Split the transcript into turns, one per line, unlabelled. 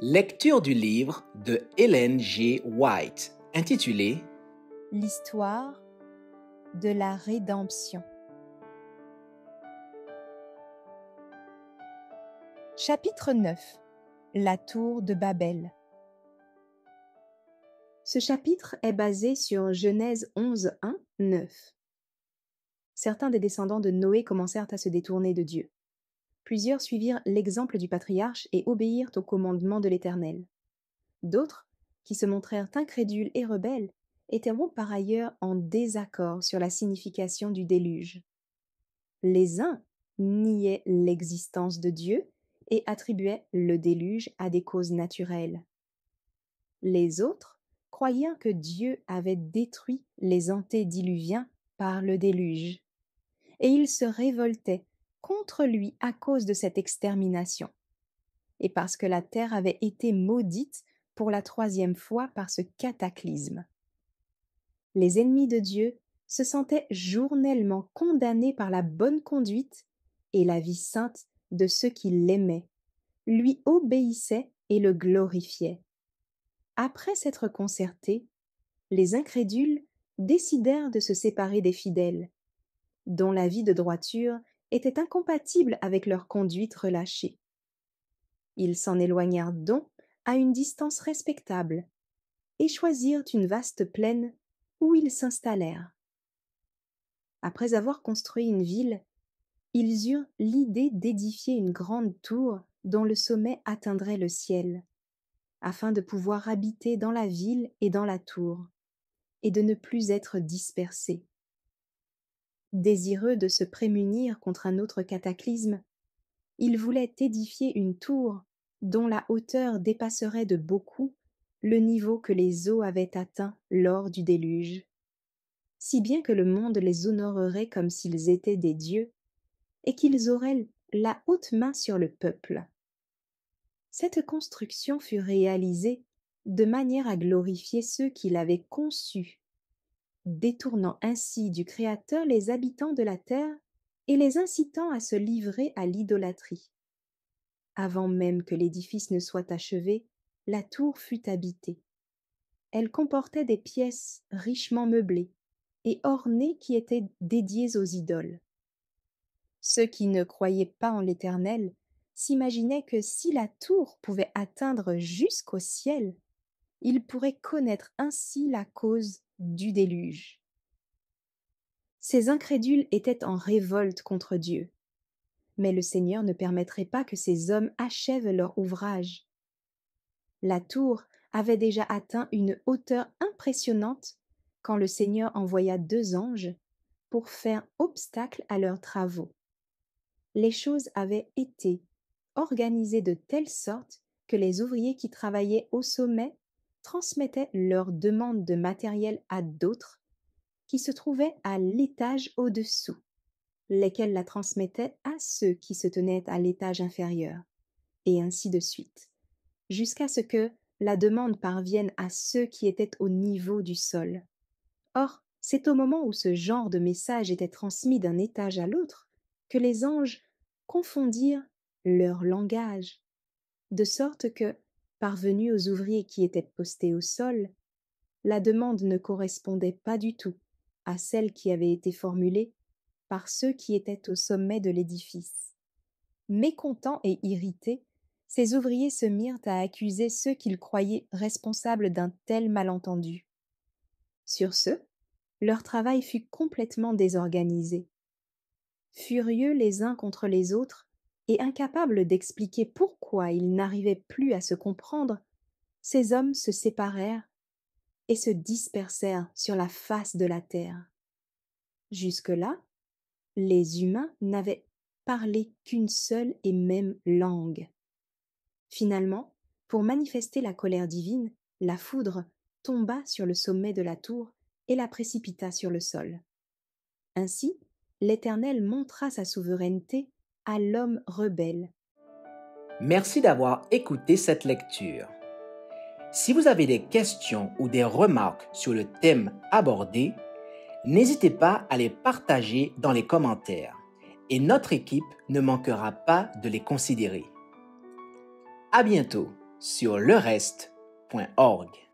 Lecture du livre de Ellen G. White, intitulé
L'histoire de la rédemption. Chapitre 9. La tour de Babel. Ce chapitre est basé sur Genèse 11, 1, 9. Certains des descendants de Noé commencèrent à se détourner de Dieu. Plusieurs suivirent l'exemple du patriarche et obéirent au commandement de l'Éternel. D'autres, qui se montrèrent incrédules et rebelles, étaient par ailleurs en désaccord sur la signification du déluge. Les uns niaient l'existence de Dieu et attribuaient le déluge à des causes naturelles. Les autres croyaient que Dieu avait détruit les antédiluviens par le déluge, et ils se révoltaient contre lui à cause de cette extermination, et parce que la terre avait été maudite pour la 3e fois par ce cataclysme. Les ennemis de Dieu se sentaient journellement condamnés par la bonne conduite et la vie sainte de ceux qui l'aimaient, lui obéissaient et le glorifiaient. Après s'être concertés, les incrédules décidèrent de se séparer des fidèles, dont la vie de droiture était incompatible avec leur conduite relâchée. Ils s'en éloignèrent donc à une distance respectable et choisirent une vaste plaine où ils s'installèrent. Après avoir construit une ville, ils eurent l'idée d'édifier une grande tour dont le sommet atteindrait le ciel, afin de pouvoir habiter dans la ville et dans la tour, et de ne plus être dispersés. Désireux de se prémunir contre un autre cataclysme, ils voulaient édifier une tour dont la hauteur dépasserait de beaucoup le niveau que les eaux avaient atteint lors du déluge, si bien que le monde les honorerait comme s'ils étaient des dieux, et qu'ils auraient la haute main sur le peuple. Cette construction fut réalisée de manière à glorifier ceux qui l'avaient conçue, détournant ainsi du Créateur les habitants de la terre et les incitant à se livrer à l'idolâtrie. Avant même que l'édifice ne soit achevé, la tour fut habitée. Elle comportait des pièces richement meublées et ornées qui étaient dédiées aux idoles. Ceux qui ne croyaient pas en l'Éternel s'imaginaient que si la tour pouvait atteindre jusqu'au ciel, ils pourraient connaître ainsi la cause du déluge. Ces incrédules étaient en révolte contre Dieu, mais le Seigneur ne permettrait pas que ces hommes achèvent leur ouvrage. La tour avait déjà atteint une hauteur impressionnante quand le Seigneur envoya 2 anges pour faire obstacle à leurs travaux. Les choses avaient été organisées de telle sorte que les ouvriers qui travaillaient au sommet transmettaient leurs demandes de matériel à d'autres qui se trouvaient à l'étage au-dessous, lesquels la transmettaient à ceux qui se tenaient à l'étage inférieur, et ainsi de suite, jusqu'à ce que la demande parvienne à ceux qui étaient au niveau du sol. Or, c'est au moment où ce genre de message était transmis d'un étage à l'autre que les anges confondirent leur langage, de sorte que, parvenus aux ouvriers qui étaient postés au sol, la demande ne correspondait pas du tout à celle qui avait été formulée par ceux qui étaient au sommet de l'édifice. Mécontents et irrités, ces ouvriers se mirent à accuser ceux qu'ils croyaient responsables d'un tel malentendu. Sur ce, leur travail fut complètement désorganisé. Furieux les uns contre les autres et incapables d'expliquer pourquoi ils n'arrivaient plus à se comprendre, ces hommes se séparèrent et se dispersèrent sur la face de la terre. Jusque-là, les humains n'avaient parlé qu'une seule et même langue. Finalement, pour manifester la colère divine, la foudre tomba sur le sommet de la tour et la précipita sur le sol. Ainsi, l'Éternel montra sa souveraineté à l'homme rebelle.
Merci d'avoir écouté cette lecture. Si vous avez des questions ou des remarques sur le thème abordé, n'hésitez pas à les partager dans les commentaires et notre équipe ne manquera pas de les considérer. À bientôt! sur lereste.org.